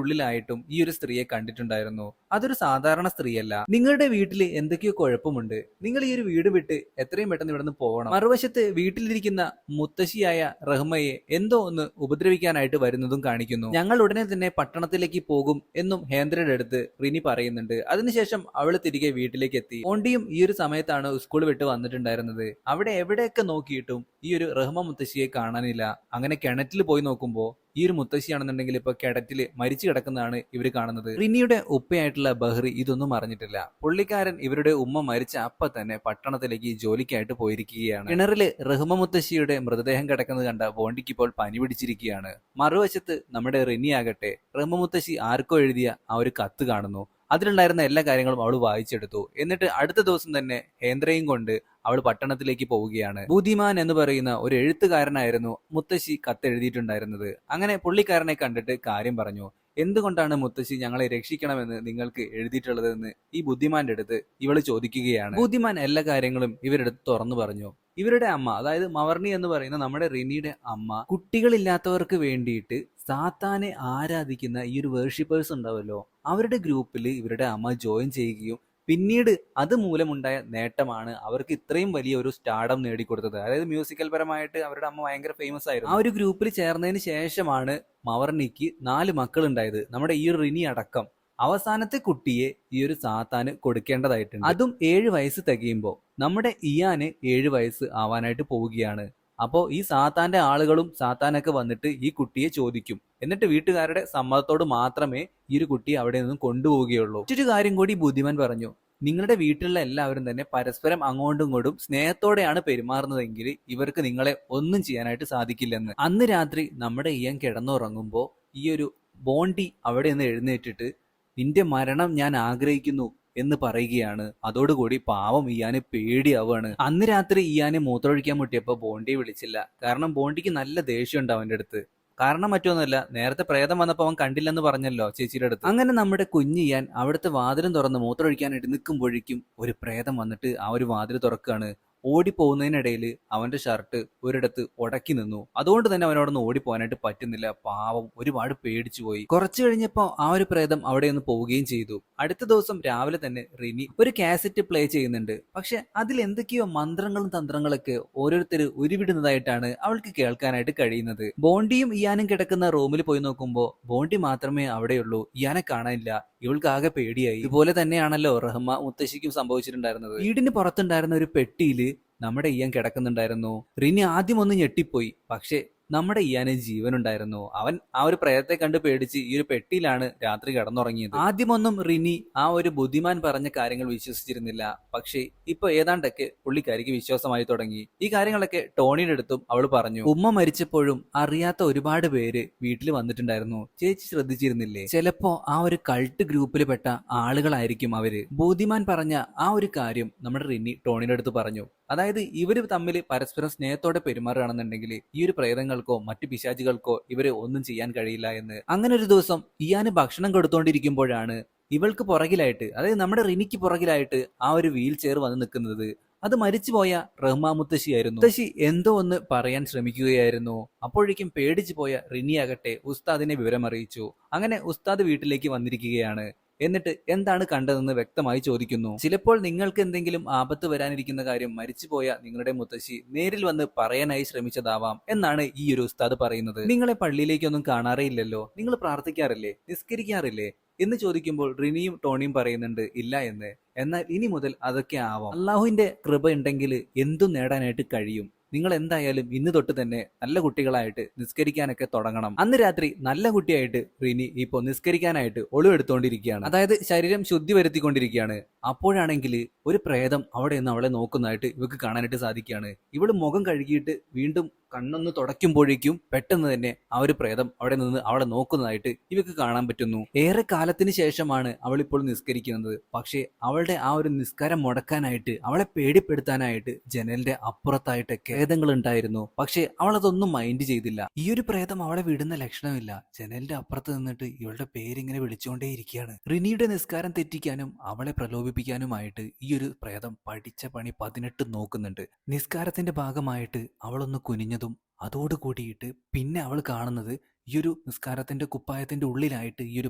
ഉള്ളിലായിട്ടും ഈ ഒരു സ്ത്രീയെ കണ്ടിട്ടുണ്ടായിരുന്നു. അതൊരു സാധാരണ സ്ത്രീയല്ല. നിങ്ങളുടെ വീട്ടിൽ എന്തൊക്കെയോ കുഴപ്പമുണ്ട്. നിങ്ങൾ ഈ ഒരു വീട് വിട്ട് എത്രയും പെട്ടെന്ന് ഇവിടെ നിന്ന് പോകണം. മറുവശത്ത് വീട്ടിലിരിക്കുന്ന മുത്തശ്ശിയായ റഹ്മയെ എന്തോ ഒന്ന് ഉപദ്രവിക്കാനായിട്ട് വരുന്നതും കാണിക്കുന്നു. ഞങ്ങൾ ഉടനെ തന്നെ പട്ടണത്തിലേക്ക് പോകും എന്നും ഹേന്ദ്രയുടെ അടുത്ത് റിനി പറയുന്നുണ്ട്. അതിനുശേഷം അവൾ തിരികെ വീട്ടിലേക്ക് എത്തി. ഓണ്ടിയും ഈ ഒരു സമയത്താണ് സ്കൂൾ വിട്ട് വന്നിട്ടുണ്ടായിരുന്നത്. അവിടെ എവിടെയൊക്കെ നോക്കിയിട്ടും ഈ ഒരു റഹ്മ മുത്തശ്ശിയെ കാണാനില്ല. അങ്ങനെ കിണറ്റിൽ പോയി നോക്കുമ്പോ ഈ ഒരു മുത്തശ്ശിയാണെന്നുണ്ടെങ്കിൽ ഇപ്പൊ കിടറ്റില് മരിച്ചു കിടക്കുന്നതാണ് ഇവർ കാണുന്നത്. റിനിയുടെ ഉപ്പയായിട്ടുള്ള ബഹ്റി ഇതൊന്നും അറിഞ്ഞിട്ടില്ല. പുള്ളിക്കാരൻ ഇവരുടെ ഉമ്മ മരിച്ച അപ്പ തന്നെ പട്ടണത്തിലേക്ക് ജോലിക്കായിട്ട് പോയിരിക്കുകയാണ്. കിണറില് റഹ്മ മുത്തശ്ശിയുടെ മൃതദേഹം കിടക്കുന്നത് കണ്ട ബോണ്ടിക്ക് ഇപ്പോൾ പനി പിടിച്ചിരിക്കുകയാണ്. മറുവശത്ത് നമ്മുടെ റിനി ആകട്ടെ റഹ്മ മുത്തശ്ശി ആർക്കോ എഴുതിയ ആ ഒരു കത്ത് കാണുന്നു. അതിലുണ്ടായിരുന്ന എല്ലാ കാര്യങ്ങളും അവൾ വായിച്ചെടുത്തു. എന്നിട്ട് അടുത്ത ദിവസം തന്നെ ഹേന്ദ്രയും കൊണ്ട് അവൾ പട്ടണത്തിലേക്ക് പോവുകയാണ്. ബുദ്ധിമാൻ എന്ന് പറയുന്ന ഒരു എഴുത്തുകാരനായിരുന്നു മുത്തശ്ശി കത്തെഴുതിയിട്ടുണ്ടായിരുന്നത്. അങ്ങനെ പുള്ളിക്കാരനെ കണ്ടിട്ട് കാര്യം പറഞ്ഞു. എന്തുകൊണ്ടാണ് മുത്തശ്ശി ഞങ്ങളെ രക്ഷിക്കണമെന്ന് നിങ്ങൾക്ക് എഴുതിയിട്ടുള്ളതെന്ന് ഈ ബുദ്ധിമാന്റെ അടുത്ത് ഇവള് ചോദിക്കുകയാണ്. ബുദ്ധിമാൻ എല്ലാ കാര്യങ്ങളും ഇവരുടെ അടുത്ത് തുറന്നു പറഞ്ഞു. ഇവരുടെ അമ്മ, അതായത് മവർണി എന്ന് പറയുന്ന നമ്മുടെ റിനിയുടെ അമ്മ, കുട്ടികളില്ലാത്തവർക്ക് വേണ്ടിയിട്ട് സാത്താനെ ആരാധിക്കുന്ന ഈ ഒരു വേർഷിപ്പേഴ്സ് ഉണ്ടാവല്ലോ, അവരുടെ ഗ്രൂപ്പിൽ ഇവരുടെ അമ്മ ജോയിൻ ചെയ്യുകയും പിന്നീട് അത് മൂലമുണ്ടായ നേട്ടമാണ് അവർക്ക് ഇത്രയും വലിയ ഒരു സ്റ്റാർഡം നേടിക്കൊടുത്തത്. അതായത് മ്യൂസിക്കൽ പരമായിട്ട് അവരുടെ അമ്മ ഭയങ്കര ഫേമസ് ആയിരുന്നു. ആ ഒരു ഗ്രൂപ്പിൽ ചേർന്നതിന് ശേഷമാണ് മവർണിക്ക് 4 മക്കൾ ഉണ്ടായത്, നമ്മുടെ ഈ ഒരു റിനി അടക്കം. അവസാനത്തെ കുട്ടിയെ ഈ ഒരു സാത്താന് കൊടുക്കേണ്ടതായിട്ടുണ്ട്. അതും 7 വയസ്സ് തികയുമ്പോൾ നമ്മുടെ ഇയാന് 7 വയസ്സ് ആവാനായിട്ട് പോവുകയാണ്. അപ്പോ ഈ സാത്താന്റെ ആളുകളും സാത്താനൊക്കെ വന്നിട്ട് ഈ കുട്ടിയെ ചോദിക്കും. എന്നിട്ട് വീട്ടുകാരുടെ സമ്മതത്തോട് മാത്രമേ ഈ ഒരു കുട്ടിയെ അവിടെ നിന്നും കൊണ്ടുപോവുകയുള്ളൂ. മറ്റൊരു കാര്യം കൂടി ബുദ്ധിമാൻ പറഞ്ഞു. നിങ്ങളുടെ വീട്ടിലുള്ള എല്ലാവരും തന്നെ പരസ്പരം അങ്ങോട്ടും ഇങ്ങോട്ടും സ്നേഹത്തോടെയാണ് പെരുമാറുന്നതെങ്കിൽ ഇവർക്ക് നിങ്ങളെ ഒന്നും ചെയ്യാനായിട്ട് സാധിക്കില്ലെന്ന്. അന്ന് രാത്രി നമ്മുടെ ഇയാൻ കിടന്നുറങ്ങുമ്പോ ഈ ഒരു ബോണ്ടി അവിടെ നിന്ന് എഴുന്നേറ്റിട്ട് നിന്റെ മരണം ഞാൻ ആഗ്രഹിക്കുന്നു എന്ന് പറയുകയാണ്. അതോടുകൂടി പാവം ഇയാന് പേടിയാവുകയാണ്. അന്ന് രാത്രി ഇയാന് മൂത്രമൊഴിക്കാൻ മുട്ടിയപ്പോ ബോണ്ടിയെ വിളിച്ചില്ല. കാരണം ബോണ്ടിക്ക് നല്ല ദേഷ്യമുണ്ട് അവന്റെ അടുത്ത്. കാരണം മറ്റൊന്നുമല്ല, നേരത്തെ പ്രേതം വന്നപ്പോ അവൻ കണ്ടില്ലെന്ന് പറഞ്ഞല്ലോ ചേച്ചിയുടെ അടുത്ത്. അങ്ങനെ നമ്മുടെ കുഞ്ഞിയാൻ അവിടുത്തെ വാതിലും തുറന്ന് മൂത്രമൊഴിക്കാനായിട്ട് നിൽക്കുമ്പോഴേക്കും ഒരു പ്രേതം വന്നിട്ട് ആ ഒരു വാതിൽ തുറക്കുകയാണ്. ഓടിപ്പോകുന്നതിനിടയിൽ അവന്റെ ഷർട്ട് ഒരിടത്ത് ഉടക്കി നിന്നു. അതുകൊണ്ട് തന്നെ അവനോടൊന്ന് ഓടിപ്പോകാനായിട്ട് പറ്റുന്നില്ല. പാവം ഒരുപാട് പേടിച്ചു പോയി. കുറച്ചു കഴിഞ്ഞപ്പോ ആ ഒരു പ്രേതം അവിടെ നിന്ന് പോവുകയും ചെയ്തു. അടുത്ത ദിവസം രാവിലെ തന്നെ റിനി ഒരു കാസറ്റ് പ്ലേ ചെയ്യുന്നുണ്ട്. പക്ഷെ അതിൽ എന്തൊക്കെയോ മന്ത്രങ്ങളും തന്ത്രങ്ങളൊക്കെ ഓരോരുത്തര് ഉരുവിടുന്നതായിട്ടാണ് അവൾക്ക് കേൾക്കാനായിട്ട് കഴിയുന്നത്. ബോണ്ടിയും ഇയാനും കിടക്കുന്ന റൂമിൽ പോയി നോക്കുമ്പോ ബോണ്ടി മാത്രമേ അവിടെയുള്ളൂ. ഇയാനെ കാണാനില്ല. ഇവൾക്ക് ആകെ പേടിയായി. ഇതുപോലെ തന്നെയാണല്ലോ റഹ്മ മുത്തശ്ശിക്കും സംഭവിച്ചിട്ടുണ്ടായിരുന്നത്. വീടിന് പുറത്തുണ്ടായിരുന്ന ഒരു പെട്ടിയില് നമ്മുടെ ഇയാൻ കിടക്കുന്നുണ്ടായിരുന്നു. റിനി ആദ്യം ഒന്ന് ഞെട്ടിപ്പോയി. പക്ഷെ നമ്മുടെ ഇയാന് ജീവനുണ്ടായിരുന്നു. അവൻ ആ ഒരു പ്രേതത്തെ കണ്ട് പേടിച്ച് ഈ ഒരു പെട്ടിയിലാണ് രാത്രി കിടന്നുറങ്ങിയത്. ആദ്യമൊന്നും റിനി ആ ഒരു ബുദ്ധിമാൻ പറഞ്ഞ കാര്യങ്ങൾ വിശ്വസിച്ചിരുന്നില്ല. പക്ഷേ ഇപ്പൊ ഏതാണ്ടൊക്കെ പുള്ളിക്കാരിക്ക് വിശ്വാസമായി തുടങ്ങി. ഈ കാര്യങ്ങളൊക്കെ ടോണിയുടെ അടുത്തും അവൾ പറഞ്ഞു. ഉമ്മ മരിച്ചപ്പോഴും അറിയാത്ത ഒരുപാട് പേര് വീട്ടിൽ വന്നിട്ടുണ്ടായിരുന്നു. ചേച്ചി ശ്രദ്ധിച്ചിരുന്നില്ലേ? ചിലപ്പോ ആ ഒരു കൾട്ട് ഗ്രൂപ്പിൽ പെട്ട ആളുകളായിരിക്കും അവര്. ബുദ്ധിമാൻ പറഞ്ഞ ആ ഒരു കാര്യം നമ്മുടെ റിനി ടോണിയുടെ അടുത്ത് പറഞ്ഞു. അതായത് ഇവര് തമ്മിൽ പരസ്പരം സ്നേഹത്തോടെ പെരുമാറുകയാണെന്നുണ്ടെങ്കിൽ ഈ ഒരു പ്രേതങ്ങൾക്കോ മറ്റു പിശാചുകൾക്കോ ഇവരെ ഒന്നും ചെയ്യാൻ കഴിയില്ല എന്ന്. അങ്ങനെ ഒരു ദിവസം ഇയാന് ഭക്ഷണം കൊടുത്തോണ്ടിരിക്കുമ്പോഴാണ് ഇവൾക്ക് പുറകിലായിട്ട്, അതായത് നമ്മുടെ റിനിക്ക് പുറകിലായിട്ട് ആ ഒരു വീൽ ചെയർ വന്ന് നിൽക്കുന്നത്. അത് മരിച്ചുപോയ റഹ്മ മുത്തശ്ശിയായിരുന്നു. മുത്തശ്ശി എന്തോ ഒന്ന് പറയാൻ ശ്രമിക്കുകയായിരുന്നു. അപ്പോഴേക്കും പേടിച്ചു പോയ റിനി ആകട്ടെ ഉസ്താദിനെ വിവരം അറിയിച്ചു. അങ്ങനെ ഉസ്താദ് വീട്ടിലേക്ക് വന്നിരിക്കുകയാണ്. എന്നിട്ട് എന്താണ് കണ്ടതെന്ന് വ്യക്തമായി ചോദിക്കുന്നു. ചിലപ്പോൾ നിങ്ങൾക്ക് എന്തെങ്കിലും ആപത്ത് വരാനിരിക്കുന്ന കാര്യം മരിച്ചുപോയ നിങ്ങളുടെ മുത്തശ്ശി നേരിൽ വന്ന് പറയാനായി ശ്രമിച്ചതാവാം എന്നാണ് ഈ ഒരു ഉസ്താദ് പറയുന്നത്. നിങ്ങളെ പള്ളിയിലേക്കൊന്നും കാണാറേ ഇല്ലല്ലോ, നിങ്ങൾ പ്രാർത്ഥിക്കാറില്ലേ, നിസ്കരിക്കാറില്ലേ എന്ന് ചോദിക്കുമ്പോൾ റിനിയും ടോണിയും പറയുന്നുണ്ട് ഇല്ല എന്ന്. എന്നാൽ ഇനി മുതൽ അതൊക്കെ ആവാം. അള്ളാഹുവിന്റെ കൃപ ഉണ്ടെങ്കിൽ എന്തും നേടാനായിട്ട് കഴിയും. നിങ്ങൾ എന്തായാലും ഇന്ന് തൊട്ട് തന്നെ നല്ല കുട്ടികളായിട്ട് നിസ്കരിക്കാനൊക്കെ തുടങ്ങണം. അന്ന് രാത്രി നല്ല കുട്ടിയായിട്ട് റിനി ഇപ്പൊ നിസ്കരിക്കാനായിട്ട് ഒളിവെടുത്തോണ്ടിരിക്കുകയാണ്. അതായത് ശരീരം ശുദ്ധി വരുത്തിക്കൊണ്ടിരിക്കുകയാണ്. അപ്പോഴാണെങ്കിൽ ഒരു പ്രേതം അവിടെ നിന്ന് അവളെ നോക്കുന്നതായിട്ട് ഇവക്ക് കാണാനായിട്ട് സാധിക്കുകയാണ്. ഇവള് മുഖം കഴുകിയിട്ട് വീണ്ടും കണ്ണൊന്ന് തുടയ്ക്കുമ്പോഴേക്കും പെട്ടെന്ന് തന്നെ ആ ഒരു പ്രേതം അവിടെ നിന്ന് അവളെ നോക്കുന്നതായിട്ട് ഇവക്ക് കാണാൻ പറ്റുന്നു. ഏറെ കാലത്തിന് ശേഷമാണ് അവൾ ഇപ്പോൾ നിസ്കരിക്കുന്നത്. പക്ഷേ അവളുടെ ആ ഒരു നിസ്കാരം മുടക്കാനായിട്ട്, അവളെ പേടിപ്പെടുത്താനായിട്ട് ജനലിന്റെ അപ്പുറത്തായിട്ട് പ്രേതങ്ങൾ ഉണ്ടായിരുന്നു. പക്ഷെ അവൾ അതൊന്നും മൈൻഡ് ചെയ്തില്ല. ഈ ഒരു പ്രേതം അവളെ വിടുന്ന ലക്ഷണമില്ല. ജനലിന്റെ അപ്പുറത്ത് നിന്നിട്ട് ഇവളുടെ പേരിങ്ങനെ വിളിച്ചുകൊണ്ടേയിരിക്കുകയാണ്. റിനിയുടെ നിസ്കാരം തെറ്റിക്കാനും അവളെ പ്രലോഭിപ്പിക്കാനുമായിട്ട് ഈ ഒരു പ്രേതം പഠിച്ച പണി 18 നോക്കുന്നുണ്ട്. നിസ്കാരത്തിന്റെ ഭാഗമായിട്ട് അവളൊന്ന് കുനിഞ്ഞതും അതോടുകൂടിയിട്ട് പിന്നെ അവൾ കാണുന്നത് ഈ ഒരു നിസ്കാരത്തിന്റെ കുപ്പായത്തിന്റെ ഉള്ളിലായിട്ട് ഈ ഒരു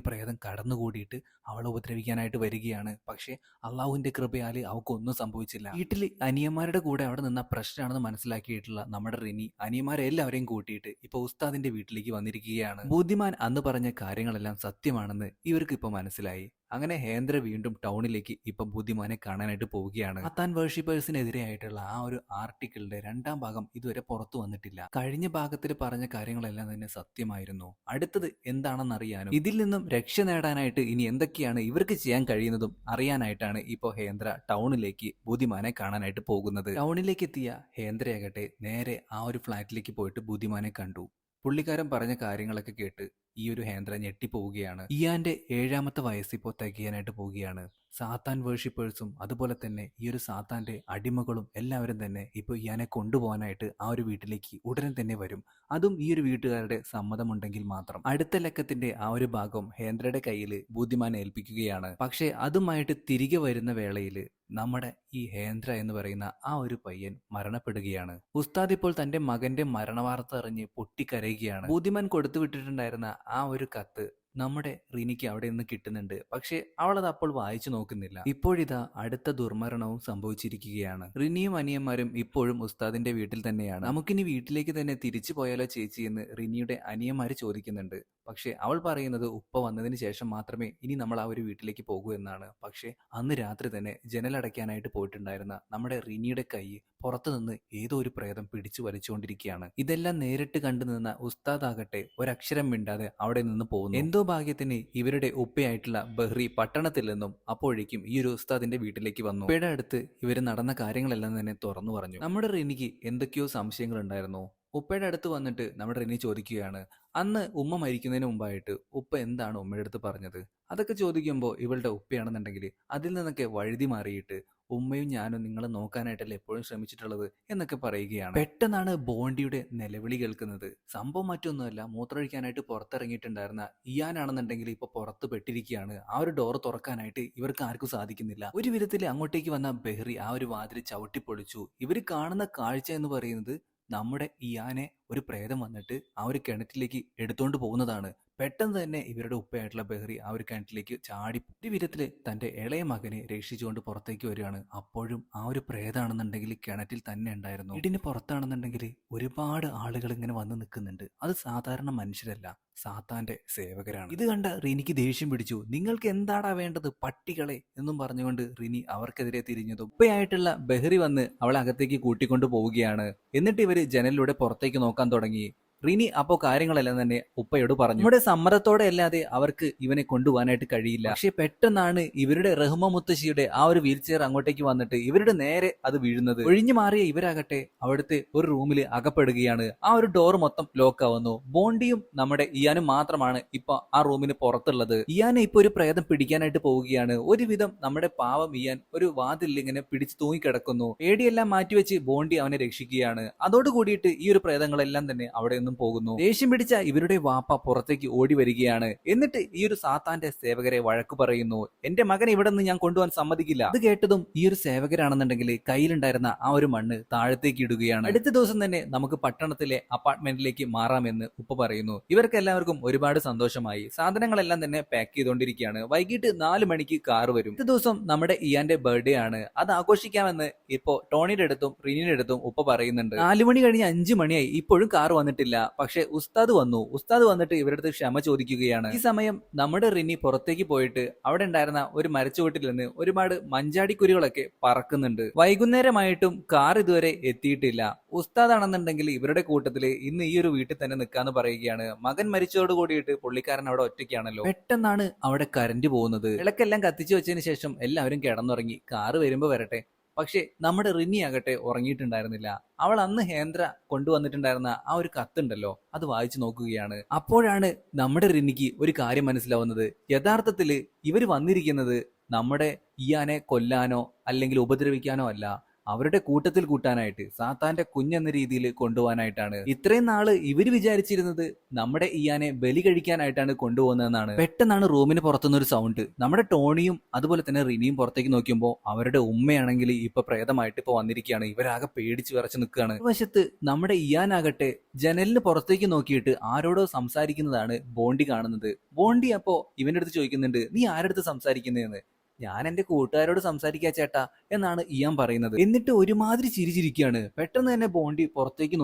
പ്രേതം കടന്നുകൂടിയിട്ട് അവളെ ഉപദ്രവിക്കാനായിട്ട് വരികയാണ്. പക്ഷെ അള്ളാഹുവിന്റെ കൃപയാൽ അവൾക്കൊന്നും സംഭവിച്ചില്ല. വീട്ടിൽ അനിയന്മാരുടെ കൂടെ അവിടെ നിന്ന പ്രശ്നമാണെന്ന് മനസ്സിലാക്കിയിട്ടുള്ള നമ്മുടെ റിനി അനിയന്മാരെല്ലാവരെയും കൂട്ടിയിട്ട് ഇപ്പൊ ഉസ്താദിന്റെ വീട്ടിലേക്ക് വന്നിരിക്കുകയാണ്. ബുദ്ധിമാൻ അന്ന് പറഞ്ഞ കാര്യങ്ങളെല്ലാം സത്യമാണെന്ന് ഇവർക്ക് ഇപ്പൊ മനസ്സിലായി. അങ്ങനെ ഹേന്ദ്ര വീണ്ടും ടൗണിലേക്ക് ഇപ്പൊ ബുദ്ധിമാനെ കാണാനായിട്ട് പോവുകയാണ്. സാത്താൻ വേർഷിപ്പേഴ്സിനെതിരെ ആയിട്ടുള്ള ആ ഒരു ആർട്ടിക്കിളിന്റെ രണ്ടാം ഭാഗം ഇതുവരെ പുറത്തു വന്നിട്ടില്ല. കഴിഞ്ഞ ഭാഗത്തിൽ പറഞ്ഞ കാര്യങ്ങളെല്ലാം തന്നെ സത്യമായിരുന്നു. അടുത്തത് എന്താണെന്നറിയാനും ഇതിൽ നിന്നും രക്ഷ നേടാനായിട്ട് ഇനി എന്തൊക്കെയാണ് ഇവർക്ക് ചെയ്യാൻ കഴിയുന്നതും അറിയാനായിട്ടാണ് ഇപ്പോൾ ഹേന്ദ്ര ടൗണിലേക്ക് ബുദ്ധിമാനെ കാണാനായിട്ട് പോകുന്നത്. ടൗണിലേക്ക് എത്തിയ ഹേന്ദ്രയാകട്ടെ നേരെ ആ ഒരു ഫ്ലാറ്റിലേക്ക് പോയിട്ട് ബുദ്ധിമാനെ കണ്ടു. പുള്ളിക്കാരൻ പറഞ്ഞ കാര്യങ്ങളൊക്കെ കേട്ട് ഈ ഒരു ഹേന്ദ്ര ഞെട്ടിപ്പോവുകയാണ്. ഇയാന്റെ 7ാമത്തെ വയസ്സ് ഇപ്പോൾ തികയാനായിട്ട് പോവുകയാണ്. സാത്താൻ വേർഷിപ്പേഴ്സും അതുപോലെ തന്നെ ഈ ഒരു സാത്താന്റെ അടിമകളും എല്ലാവരും തന്നെ ഇപ്പോൾ ഇയാനെ കൊണ്ടുപോകാനായിട്ട് ആ ഒരു വീട്ടിലേക്ക് ഉടനെ തന്നെ വരും. അതും ഈ ഒരു വീട്ടുകാരുടെ സമ്മതമുണ്ടെങ്കിൽ മാത്രം. അടുത്ത ലക്കത്തിന്റെ ആ ഒരു ഭാഗം ഹേന്ദ്രയുടെ കയ്യിൽ ബുദ്ധിമാൻ ഏൽപ്പിക്കുകയാണ്. പക്ഷേ അതുമായിട്ട് തിരികെ വരുന്ന വേളയിൽ നമ്മുടെ ഈ ഹേന്ദ്ര എന്ന് പറയുന്ന ആ ഒരു പയ്യൻ മരണപ്പെടുകയാണ്. ഉസ്താദ് ഇപ്പോൾ തന്റെ മകന്റെ മരണവാർത്ത അറിഞ്ഞ് പൊട്ടിക്കരയുകയാണ്. ബുദ്ധിമാൻ കൊടുത്തു വിട്ടിട്ടുണ്ടായിരുന്ന ആ ഒരു കത്ത് നമ്മുടെ റിനിക്ക് അവിടെ നിന്ന് കിട്ടുന്നുണ്ട്. പക്ഷെ അവളത് അപ്പോൾ വായിച്ചു നോക്കുന്നില്ല. ഇപ്പോഴിതാ അടുത്ത ദുർമരണവും സംഭവിച്ചിരിക്കുകയാണ്. റിനിയും അനിയന്മാരും ഇപ്പോഴും ഉസ്താദിന്റെ വീട്ടിൽ തന്നെയാണ്. നമുക്കിനി വീട്ടിലേക്ക് തന്നെ തിരിച്ചു പോയാലോ ചേച്ചി എന്ന് റിനിയുടെ അനിയന്മാര് ചോദിക്കുന്നുണ്ട്. പക്ഷെ അവൾ പറയുന്നത് ഉപ്പ വന്നതിന് ശേഷം മാത്രമേ ഇനി നമ്മൾ ആ ഒരു വീട്ടിലേക്ക് പോകൂ എന്നാണ്. പക്ഷെ അന്ന് രാത്രി തന്നെ ജനലടയ്ക്കാനായിട്ട് പോയിട്ടുണ്ടായിരുന്ന നമ്മുടെ റിനിയുടെ കൈ പുറത്തുനിന്ന് ഏതോ ഒരു പ്രേതം പിടിച്ചു വലിച്ചുകൊണ്ടിരിക്കുകയാണ്. ഇതെല്ലാം നേരിട്ട് കണ്ടു നിന്ന ഉസ്താദ് ആകട്ടെ ഒരക്ഷരം മിണ്ടാതെ അവിടെ നിന്ന് പോകുന്നു. എന്തോ ഭാഗ്യത്തിന് ഇവരുടെ ഉപ്പയായിട്ടുള്ള ബഹ്റി പട്ടണത്തിൽ നിന്നും അപ്പോഴേക്കും ഈ ഒരു ഉസ്താദിന്റെ വീട്ടിലേക്ക് വന്നു. ഉപ്പയുടെ അടുത്ത് ഇവർ നടന്ന കാര്യങ്ങളെല്ലാം തന്നെ തുറന്നു പറഞ്ഞു. നമ്മുടെ റിനിക്ക് എന്തൊക്കെയോ സംശയങ്ങൾ ഉണ്ടായിരുന്നു. ഉപ്പയുടെ അടുത്ത് വന്നിട്ട് നമ്മുടെ റിനി ചോദിക്കുകയാണ്, അന്ന് ഉമ്മ മരിക്കുന്നതിന് മുമ്പായിട്ട് ഉപ്പ എന്താണ് ഉമ്മയുടെ അടുത്ത് പറഞ്ഞത്? അതൊക്കെ ചോദിക്കുമ്പോൾ ഇവളുടെ ഉപ്പയാണെന്നുണ്ടെങ്കിൽ അതിൽ നിന്നൊക്കെ വഴുതി മാറിയിട്ട് ഉമ്മയും ഞാനും നിങ്ങളെ നോക്കാനായിട്ടല്ലേ എപ്പോഴും ശ്രമിച്ചിട്ടുള്ളത് എന്നൊക്കെ പറയുകയാണ്. പെട്ടെന്നാണ് ബോണ്ടിയുടെ നിലവിളി കേൾക്കുന്നത്. സംഭവം മറ്റൊന്നുമല്ല, മൂത്രമൊഴിക്കാനായിട്ട് പുറത്തിറങ്ങിയിട്ടുണ്ടായിരുന്ന ഇയാനാണെന്നുണ്ടെങ്കിൽ ഇപ്പൊ പുറത്ത് പെട്ടിരിക്കുകയാണ്. ആ ഒരു ഡോർ തുറക്കാനായിട്ട് ഇവർക്ക് ആർക്കും സാധിക്കുന്നില്ല. ഒരു വിധത്തിൽ അങ്ങോട്ടേക്ക് വന്ന ബെഹ്റി ആ ഒരു വാതിൽ ചവിട്ടിപ്പൊളിച്ചു. ഇവർ കാണുന്ന കാഴ്ച എന്ന് പറയുന്നത് നമ്മുടെ ഇയാനെ ഒരു പ്രേതം വന്നിട്ട് ആ ഒരു കിണറ്റിലേക്ക് എടുത്തോണ്ട് പോകുന്നതാണ്. പെട്ടെന്ന് തന്നെ ഇവരുടെ ഉപ്പയായിട്ടുള്ള ബെഹ്റി ആ ഒരു കിണറ്റിലേക്ക് ചാടി ഒരു വിധത്തില് തന്റെ ഇളയ മകനെ രക്ഷിച്ചുകൊണ്ട് പുറത്തേക്ക് വരികയാണ്. അപ്പോഴും ആ ഒരു പ്രേതാണെന്നുണ്ടെങ്കിൽ കിണറ്റിൽ തന്നെ ഉണ്ടായിരുന്നു. വീടിന് പുറത്താണെന്നുണ്ടെങ്കിൽ ഒരുപാട് ആളുകൾ ഇങ്ങനെ വന്ന് നിൽക്കുന്നുണ്ട്. അത് സാധാരണ മനുഷ്യരല്ല, സാത്താന്റെ സേവകരാണ്. ഇത് കണ്ട റിനിക്ക് ദേഷ്യം പിടിച്ചു. നിങ്ങൾക്ക് എന്താടാ വേണ്ടത് പട്ടികളെ എന്നും പറഞ്ഞുകൊണ്ട് റിനി അവർക്കെതിരെ തിരിഞ്ഞതും ഉപ്പയായിട്ടുള്ള ബെഹ്റി വന്ന് അവളെ അകത്തേക്ക് കൂട്ടിക്കൊണ്ടു പോവുകയാണ്. എന്നിട്ട് ഇവര് ജനലിലൂടെ പുറത്തേക്ക് നോക്കാൻ തുടങ്ങി. റിനി അപ്പോ കാര്യങ്ങളെല്ലാം തന്നെ ഉപ്പയോട് പറഞ്ഞു. നമ്മുടെ സമ്മതത്തോടെ അല്ലാതെ അവർക്ക് ഇവനെ കൊണ്ടുപോകാനായിട്ട് കഴിയില്ല. പക്ഷെ പെട്ടെന്നാണ് ഇവരുടെ റഹ്മ മുത്തശ്ശിയുടെ ആ ഒരു വീൽ ചെയർ അങ്ങോട്ടേക്ക് വന്നിട്ട് ഇവരുടെ നേരെ അത് വീഴുന്നത്. ഒഴിഞ്ഞു മാറിയ ഇവരാകട്ടെ അവിടുത്തെ ഒരു റൂമിൽ അകപ്പെടുകയാണ്. ആ ഒരു ഡോർ മൊത്തം ലോക്ക് ആവുന്നു. ബോണ്ടിയും നമ്മുടെ ഇയാനും മാത്രമാണ് ഇപ്പൊ ആ റൂമിന് പുറത്തുള്ളത്. ഇയാനെ ഇപ്പൊ ഒരു പ്രേതം പിടിക്കാനായിട്ട് പോവുകയാണ്. ഒരുവിധം നമ്മുടെ പാവം ഇയാൻ ഒരു വാതിൽ ഇങ്ങനെ പിടിച്ച് തൂങ്ങിക്കിടക്കുന്നു. പേടിയെല്ലാം മാറ്റിവെച്ച് ബോണ്ടി അവനെ രക്ഷിക്കുകയാണ്. അതോടുകൂടിയിട്ട് ഈ ഒരു പ്രേതങ്ങളെല്ലാം തന്നെ അവിടെ നിന്നും പോകുന്നു. ദേഷ്യം പിടിച്ച ഇവരുടെ വാപ്പ പുറത്തേക്ക് ഓടി വരികയാണ്. എന്നിട്ട് ഈ ഒരു സാത്താന്റെ സേവകരെ വഴക്ക് പറയുന്നു. എന്റെ മകനെ ഇവിടെ നിന്ന് ഞാൻ കൊണ്ടുപോകാൻ സമ്മതിക്കില്ല. അത് കേട്ടതും ഈ ഒരു സേവകരാണെന്നുണ്ടെങ്കിൽ കയ്യിലുണ്ടായിരുന്ന ആ ഒരു മണ്ണ് താഴത്തേക്ക് ഇടുകയാണ്. അടുത്ത ദിവസം തന്നെ നമുക്ക് പട്ടണത്തിലെ അപ്പാർട്ട്മെന്റിലേക്ക് മാറാമെന്ന് ഉപ്പ പറയുന്നു. ഇവർക്ക് എല്ലാവർക്കും ഒരുപാട് സന്തോഷമായി. സാധനങ്ങളെല്ലാം തന്നെ പാക്ക് ചെയ്തുകൊണ്ടിരിക്കുകയാണ്. വൈകിട്ട് 4 മണിക്ക് കാർ വരും. അടുത്ത ദിവസം നമ്മുടെ ഇയാന്റെ ബർത്ത്ഡേ ആണ്. അത് ആഘോഷിക്കാമെന്ന് ഇപ്പോ ടോണിയുടെ അടുത്തും റിനിയുടെ അടുത്തും ഉപ്പ പറയുന്നുണ്ട്. 4 മണി കഴിഞ്ഞ് 5 മണിയായി, ഇപ്പോഴും കാർ വന്നിട്ടില്ല. പക്ഷെ ഉസ്താദ് വന്നു. ഉസ്താദ് വന്നിട്ട് ഇവരുടെ അടുത്ത് ക്ഷമ ചോദിക്കുകയാണ്. ഈ സമയം നമ്മുടെ റിനി പുറത്തേക്ക് പോയിട്ട് അവിടെ ഉണ്ടായിരുന്ന ഒരു മരച്ചുവട്ടിൽ നിന്ന് ഒരുപാട് മഞ്ചാടിക്കുരുകളൊക്കെ പറക്കുന്നുണ്ട്. വൈകുന്നേരമായിട്ടും കാർ ഇതുവരെ എത്തിയിട്ടില്ല. ഉസ്താദാണെന്നുണ്ടെങ്കിൽ ഇവരുടെ കൂട്ടത്തില് ഇന്ന് ഈ ഒരു വീട്ടിൽ തന്നെ നിൽക്കാന്ന് പറയുകയാണ്. മകൻ മരിച്ചതോട് കൂടിയിട്ട് പുള്ളിക്കാരൻ അവിടെ ഒറ്റയ്ക്കാണല്ലോ. പെട്ടെന്നാണ് അവിടെ കറന്റ് പോകുന്നത്. വിളക്കെല്ലാം കത്തിച്ചു വെച്ചതിന് ശേഷം എല്ലാവരും കിടന്നുറങ്ങി. കാറ് വരുമ്പോ വരട്ടെ. പക്ഷെ നമ്മുടെ റിനി ആകട്ടെ ഉറങ്ങിയിട്ടുണ്ടായിരുന്നില്ല. അവൾ അന്ന് ഹേന്ദ്ര കൊണ്ടുവന്നിട്ടുണ്ടായിരുന്ന ആ ഒരു കത്തുണ്ടല്ലോ, അത് വായിച്ചു നോക്കുകയാണ്. അപ്പോഴാണ് നമ്മുടെ റിനിക്ക് ഒരു കാര്യം മനസ്സിലാവുന്നത്. യഥാർത്ഥത്തില് ഇവര് വന്നിരിക്കുന്നത് നമ്മുടെ ഇയാനെ കൊല്ലാനോ അല്ലെങ്കിൽ ഉപദ്രവിക്കാനോ അല്ല, അവരുടെ കൂട്ടത്തിൽ കൂട്ടാനായിട്ട്, സാത്താന്റെ കുഞ്ഞെന്ന രീതിയിൽ കൊണ്ടുപോകാനായിട്ടാണ്. ഇത്രയും നാള് ഇവര് വിചാരിച്ചിരുന്നത് നമ്മുടെ ഇയാനെ ബലി കഴിക്കാനായിട്ടാണ് കൊണ്ടുപോകുന്നതെന്നാണ്. പെട്ടെന്നാണ് റൂമിന് പുറത്തുനിന്ന് ഒരു സൗണ്ട്. നമ്മുടെ ടോണിയും അതുപോലെ തന്നെ റിനിയും പുറത്തേക്ക് നോക്കുമ്പോൾ അവരുടെ ഉമ്മയാണെങ്കിൽ ഇപ്പൊ പ്രേതമായിട്ട് ഇപ്പൊ വന്നിരിക്കുകയാണ്. ഇവരാകെ പേടിച്ച് വിറച്ച് നിൽക്കുകയാണ്. വശത്ത് നമ്മുടെ ഇയാനാകട്ടെ ജനലിന് പുറത്തേക്ക് നോക്കിയിട്ട് ആരോടോ സംസാരിക്കുന്നതാണ് ബോണ്ടി കാണുന്നത്. ബോണ്ടി അപ്പോ ഇവന്റെ അടുത്ത് ചോദിക്കുന്നുണ്ട്, നീ ആരടുത്ത് സംസാരിക്കുന്നതെന്ന്. ഞാൻ എന്റെ കൂട്ടുകാരോട് സംസാരിക്കാ ചേട്ടാ എന്നാണ് ഇയാൻ പറയുന്നത്. എന്നിട്ട് ഒരുമാതിരി ചിരിച്ചിരിക്കുകയാണ്. പെട്ടെന്ന് തന്നെ ബോണ്ടി പുറത്തേക്ക്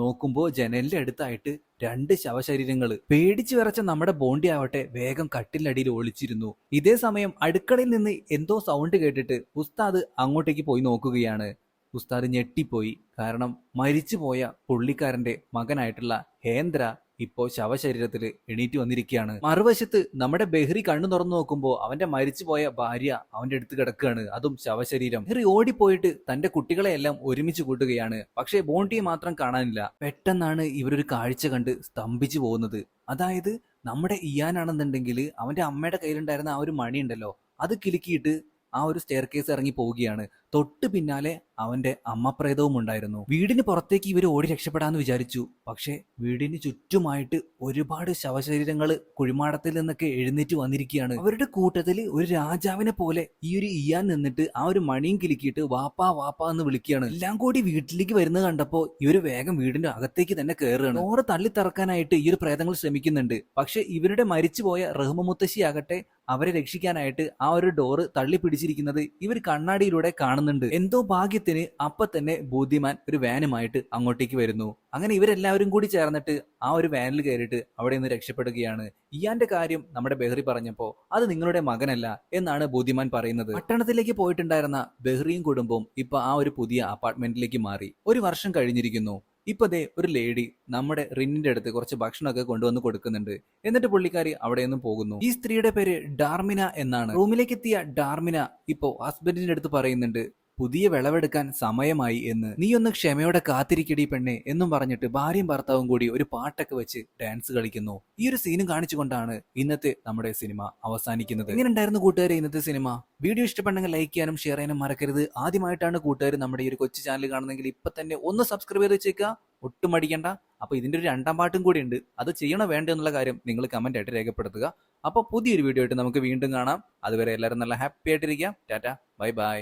നോക്കുമ്പോ ജനലിന്റെ അടുത്തായിട്ട് രണ്ട് ശവശരീരങ്ങൾ. പേടിച്ചു വിറച്ച നമ്മുടെ ബോണ്ടി ആവട്ടെ വേഗം കട്ടിലടിയിൽ ഒളിച്ചിരുന്നു. ഇതേ സമയം അടുക്കളയിൽ നിന്ന് എന്തോ സൗണ്ട് കേട്ടിട്ട് ഉസ്താദ് അങ്ങോട്ടേക്ക് പോയി നോക്കുകയാണ്. ഉസ്താദ് ഞെട്ടിപ്പോയി. കാരണം മരിച്ചുപോയ പുള്ളിക്കാരന്റെ മകനായിട്ടുള്ള ഹേന്ദ്ര ഇപ്പോ ശവശരീരത്തിൽ എണീറ്റ് വന്നിരിക്കുകയാണ്. മറുവശത്ത് നമ്മുടെ ബെഹ്റി കണ്ണു തുറന്നു നോക്കുമ്പോൾ അവന്റെ മരിച്ചുപോയ ഭാര്യ അവന്റെ അടുത്ത് കിടക്കുകയാണ്, അതും ശവശരീരം. ബെഹ്റി ഓടിപ്പോയിട്ട് തന്റെ കുട്ടികളെയെല്ലാം ഒരുമിച്ച് കൂട്ടുകയാണ്. പക്ഷേ ബോണ്ടിയെ മാത്രം കാണാനില്ല. പെട്ടെന്നാണ് ഇവരൊരു കാഴ്ച കണ്ട് സ്തംഭിച്ചു പോകുന്നത്. അതായത് നമ്മുടെ ഇയാനാണെന്നുണ്ടെങ്കിൽ അവന്റെ അമ്മയുടെ കയ്യിലുണ്ടായിരുന്ന ആ ഒരു മണി ഉണ്ടല്ലോ, അത് കിലുക്കിയിട്ട് ആ ഒരു സ്റ്റെയർ കേസ് ഇറങ്ങി പോവുകയാണ്. തൊട്ട് പിന്നാലെ അവന്റെ അമ്മപ്രേതവും ഉണ്ടായിരുന്നു. വീടിന് പുറത്തേക്ക് ഇവർ ഓടി രക്ഷപ്പെടാന്ന് വിചാരിച്ചു. പക്ഷെ വീടിന് ചുറ്റുമായിട്ട് ഒരുപാട് ശവശരീരങ്ങൾ കുഴിമാടത്തിൽ നിന്നൊക്കെ എഴുന്നേറ്റ് വന്നിരിക്കുകയാണ്. അവരുടെ കൂട്ടത്തിൽ ഒരു രാജാവിനെ പോലെ ഈ ഒരു ഇയാൻ നിന്നിട്ട് ആ ഒരു മണിയും കിലുക്കിയിട്ട് വാപ്പാ വാപ്പാ എന്ന് വിളിക്കുകയാണ്. എല്ലാം കൂടി വീട്ടിലേക്ക് വരുന്നത് കണ്ടപ്പോ ഇവര് വേഗം വീടിന്റെ അകത്തേക്ക് തന്നെ കയറുകയാണ്. ഓറ് തള്ളിത്തറക്കാനായിട്ട് ഈ ഒരു പ്രേതങ്ങൾ ശ്രമിക്കുന്നുണ്ട്. പക്ഷെ ഇവരുടെ മരിച്ചുപോയ റഹ്മ മുത്തശ്ശി ആകട്ടെ അവരെ രക്ഷിക്കാനായിട്ട് ആ ഒരു ഡോറ് തള്ളി പിടിച്ചിരിക്കുന്നത് ഇവർ കണ്ണാടിയിലൂടെ കാണുന്നുണ്ട്. എന്തോ ഭാഗ്യത്തിന് അപ്പൊ തന്നെ ബുദ്ധിമാൻ ഒരു വാനുമായിട്ട് അങ്ങോട്ടേക്ക് വരുന്നു. അങ്ങനെ ഇവരെല്ലാവരും കൂടി ചേർന്നിട്ട് ആ ഒരു വാനിൽ കയറിയിട്ട് അവിടെ നിന്ന് രക്ഷപ്പെടുകയാണ്. ഇയാന്റെ കാര്യം നമ്മുടെ ബെഹ്റി പറഞ്ഞപ്പോ അത് നിങ്ങളുടെ മകനല്ല എന്നാണ് ബുദ്ധിമാൻ പറയുന്നത്. പട്ടണത്തിലേക്ക് പോയിട്ടുണ്ടായിരുന്ന ബെഹ്റിയും കുടുംബവും ഇപ്പൊ ആ ഒരു പുതിയ അപ്പാർട്ട്മെന്റിലേക്ക് മാറി. ഒരു വർഷം കഴിഞ്ഞിരിക്കുന്നു. ഇപ്പൊ ദേ ഒരു ലേഡി നമ്മുടെ റിന്നിന്റെ അടുത്ത് കുറച്ച് ഭക്ഷണമൊക്കെ കൊണ്ടുവന്ന് കൊടുക്കുന്നുണ്ട്. എന്നിട്ട് പുള്ളിക്കാരി അവിടെ നിന്നും പോകുന്നു. ഈ സ്ത്രീയുടെ പേര് ഡാർമിന എന്നാണ്. റൂമിലേക്ക് എത്തിയ ഡാർമിന ഇപ്പോ ഹസ്ബൻഡിന്റെ അടുത്ത് പറയുന്നുണ്ട്, പുതിയ വിളവെടുക്കാൻ സമയമായി എന്ന്. നീ ഒന്ന് ക്ഷമയോടെ കാത്തിരിക്കടി പെണ്ണെ എന്നും പറഞ്ഞിട്ട് ഭാര്യയും ഭർത്താവും കൂടി ഒരു പാട്ടൊക്കെ വെച്ച് ഡാൻസ് കളിക്കുന്നു. ഈ ഒരു സീനും കാണിച്ചുകൊണ്ടാണ് ഇന്നത്തെ നമ്മുടെ സിനിമ അവസാനിക്കുന്നത്. എങ്ങനെ ഉണ്ടായിരുന്നു കൂട്ടുകാരെ ഇന്നത്തെ സിനിമ? വീഡിയോ ഇഷ്ടപ്പെട്ടെങ്കിൽ ലൈക്ക് ചെയ്യാനും ഷെയർ ചെയ്യാനും മറക്കരുത്. ആദ്യമായിട്ടാണ് കൂട്ടുകാർ നമ്മുടെ ഈ ഒരു കൊച്ചു ചാനൽ കാണുന്നെങ്കിൽ ഇപ്പൊ തന്നെ ഒന്ന് സബ്സ്ക്രൈബ് ചെയ്ത് വെച്ചേക്കുക, ഒട്ടും മടിക്കണ്ട. അപ്പൊ ഇതിന്റെ ഒരു രണ്ടാം പാട്ടും കൂടി ഉണ്ട്, അത് ചെയ്യണോ വേണ്ടോ എന്നുള്ള കാര്യം നിങ്ങൾ കമന്റ് ആയിട്ട് രേഖപ്പെടുത്തുക. അപ്പൊ പുതിയൊരു വീഡിയോ ആയിട്ട് നമുക്ക് വീണ്ടും കാണാം. അതുവരെ എല്ലാവരും നല്ല ഹാപ്പി ആയിട്ടിരിക്കാം. Tata, bye by.